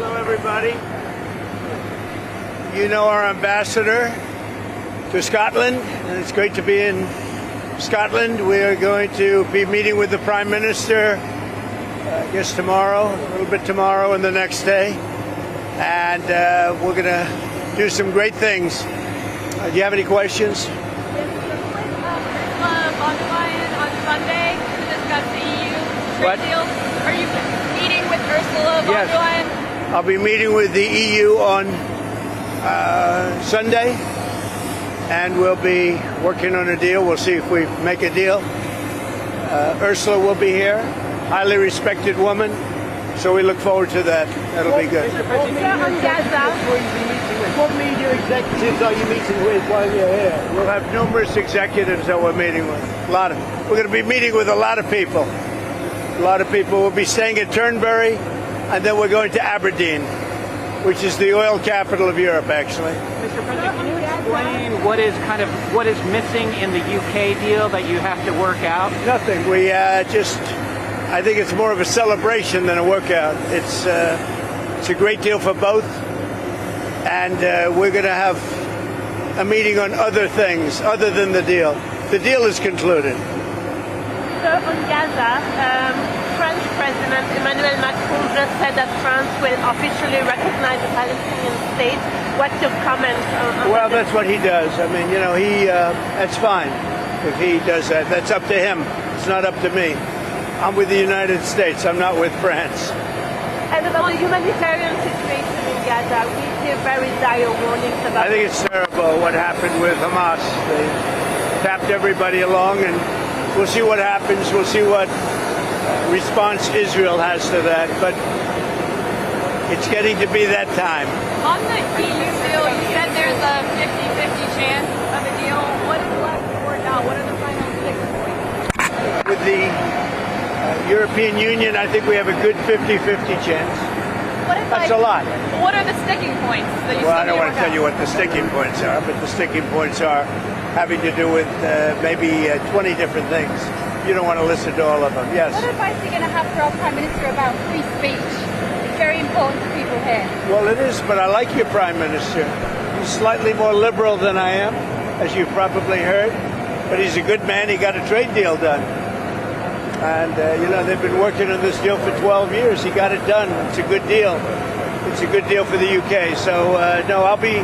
Hello, everybody. You know our ambassador to Scotland, and it's great to be in Scotland. We are going to be meeting with the Prime Minister, I guess tomorrow, a little bit tomorrow and the next day. And we're going to do some great things. Do you have any questions? On Sunday to discuss the EU trade deal. Are you meeting with Ursula von der Leyen? Yes, I'll be meeting with the EU on Sunday, and we'll be working on a deal. We'll see if we make a deal. Ursula will be here, highly respected woman, so we look forward to that. That'll be good. What media executives are you meeting with while you're here? We'll have numerous executives that we're meeting with. We're going to be meeting with a lot of people. A lot of people. We'll be staying at Turnberry, and then we're going to Aberdeen, which is the oil capital of Europe, actually. Mr. President, can you explain what is missing in the UK deal that you have to work out? Nothing. I think it's more of a celebration than a workout. It's a great deal for both, and we're going to have a meeting on other things other than the deal. The deal is concluded. So on Gaza, French President Emmanuel Macron just said that France will officially recognize the Palestinian state. What's your comment on Well, that's what he does. I mean, that's fine if he does that. That's up to him. It's not up to me. I'm with the United States. I'm not with France. And about the humanitarian situation in Gaza, we hear very dire warnings about. I think it's terrible what happened with Hamas. They tapped everybody along, and we'll see what happens. We'll see what response Israel has to that. But it's getting to be that time. On the EU deal, you said there's a 50-50 chance of a deal. What is left to work out? What are the final sticking points? With the European Union, I think we have a good 50-50 chance. That's a lot. What are the sticking points that you Well, I don't want to tell you what the sticking points are, but the sticking points are having to do with maybe 20 different things. You don't want to listen to all of them. Yes? What advice are you going to have for our Prime Minister about free speech? It's very important to people here. Well, it is, but I like your Prime Minister. He's slightly more liberal than I am, as you've probably heard, but he's a good man. He got a trade deal done. And, they've been working on this deal for 12 years. He got it done. It's a good deal. It's a good deal for the UK. So, no, I'll be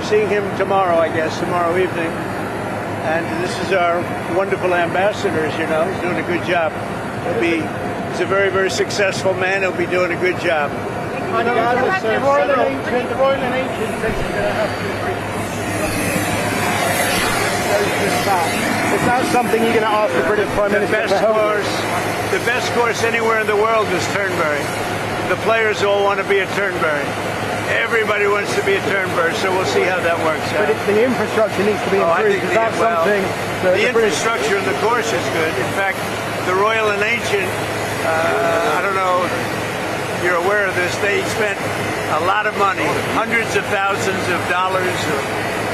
seeing him tomorrow evening. And this is our wonderful ambassador, as you know. He's doing a good job. He's a very, very successful man. He'll be doing a good job. I know the Royal and Ancient says you're going to have to Is that something you're going to ask the British Prime Minister for help? The best course anywhere in the world is Turnberry. The players all want to be at Turnberry. Everybody wants to be at Turnberry, so we'll see how that works out. But the infrastructure needs to be improved. The infrastructure and the course is good. In fact, the Royal and Ancient, I don't know if you're aware of this, they spent a lot of money, hundreds of thousands of dollars,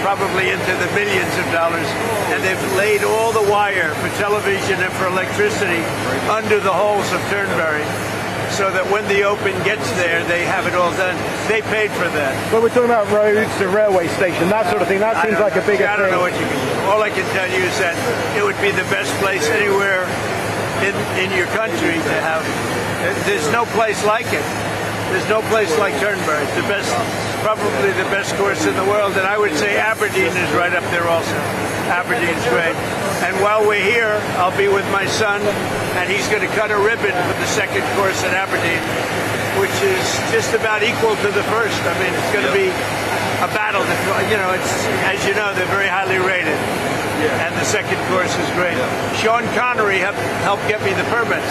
probably into the millions of dollars, and they've laid all the wire for television and for electricity under the holes of Turnberry, so that when the Open gets there, they have it all done. They paid for that. But we're talking about roads, the railway station, that sort of thing. That seems like a bigger thing. I don't know what you can do. All I can tell you is that it would be the best place anywhere in your country to have. There's no place like it. There's no place like Turnberry. It's the best, probably the best course in the world. And I would say Aberdeen is right up there also. Aberdeen's great. And while we're here, I'll be with my son, and he's going to cut a ribbon for the second course at Aberdeen, which is just about equal to the first. I mean, it's going to be a battle. It's, as you know, they're very highly rated. And the second course is great. Sean Connery helped get me the permits.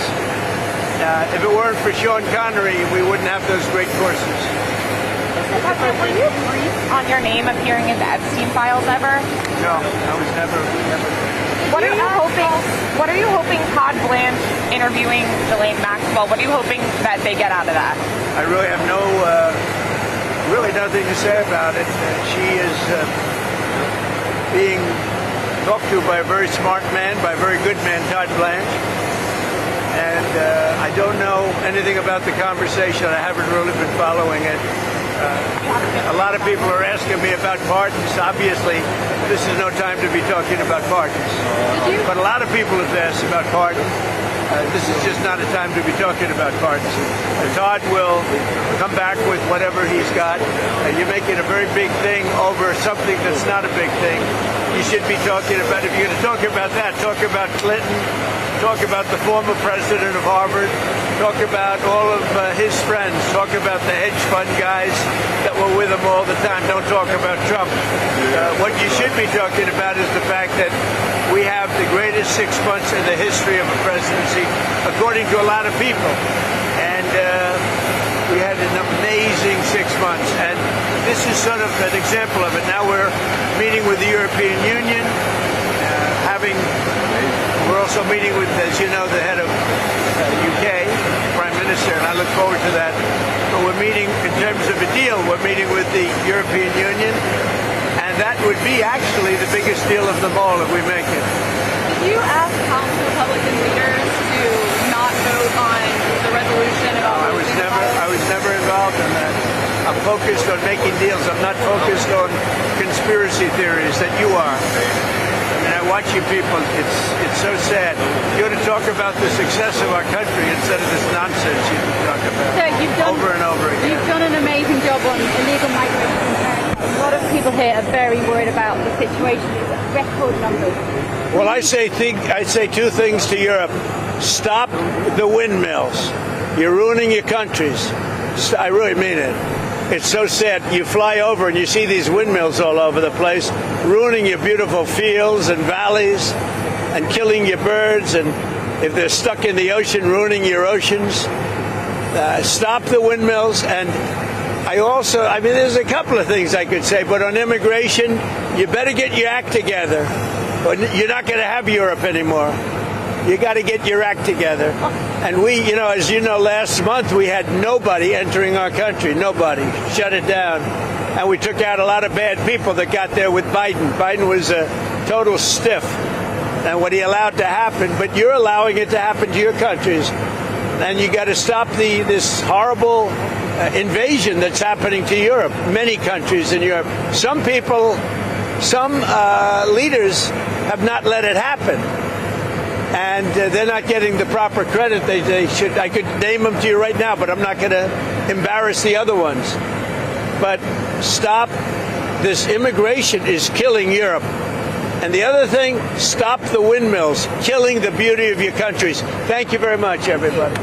If it weren't for Sean Connery, we wouldn't have those great courses. Mr. President, were you briefed on your name appearing in the Epstein files ever? No, I was never. What are you hoping Todd Blanche interviewing Ghislaine Maxwell, what are you hoping that they get out of that? I really have really nothing to say about it. She is being talked to by a very smart man, by a very good man, Todd Blanche. And I don't know anything about the conversation. I haven't really been following it. A lot of people are asking me about pardons. Obviously, this is no time to be talking about pardons. But a lot of people have asked about pardons. This is just not a time to be talking about pardons. Todd will come back with whatever he's got. You're making a very big thing over something that's not a big thing. You should be talking about, if you're going to talk about that, talk about Clinton, talk about the former president of Harvard, talk about all of his friends, talk about the hedge fund guys that were with him all the time. Don't talk about Trump. What you should be talking about is the fact that we have the greatest 6 months in the history of a presidency, according to a lot of people. And we had an amazing 6 months. And this is sort of an example of it. Now we're meeting with the European Union, we're also meeting with, as you know, the head of UK, Prime Minister, and I look forward to that. But we're meeting, in terms of a deal, we're meeting with the European Union, and that would be actually the biggest deal of them all if we make it. Did you ask House Republican leaders to not vote on the resolution about I was never involved in that. I'm focused on making deals. I'm not focused on conspiracy theories that you are. I watch you people, it's so sad. You ought to talk about the success of our country instead of this nonsense you talk about over and over again. You've done an amazing job on illegal migration. A lot of people here are very worried about the situation. It's record numbers. Well, I say two things to Europe. Stop the windmills. You're ruining your countries. I really mean it. It's so sad. You fly over and you see these windmills all over the place, ruining your beautiful fields and valleys and killing your birds. And if they're stuck in the ocean, ruining your oceans. Stop the windmills. And there's a couple of things I could say, but on immigration, you better get your act together. You're not going to have Europe anymore. You got to get your act together. And we, as you know, last month we had nobody entering our country. Nobody. Shut it down. And we took out a lot of bad people that got there with Biden. Biden was a total stiff. And what he allowed to happen, but you're allowing it to happen to your countries. And you got to stop this horrible invasion that's happening to Europe. Many countries in Europe. Some people, some leaders have not let it happen. And they're not getting the proper credit they should. I could name them to you right now, but I'm not going to embarrass the other ones. But stop. This immigration is killing Europe. And the other thing, stop the windmills, killing the beauty of your countries. Thank you very much, everybody.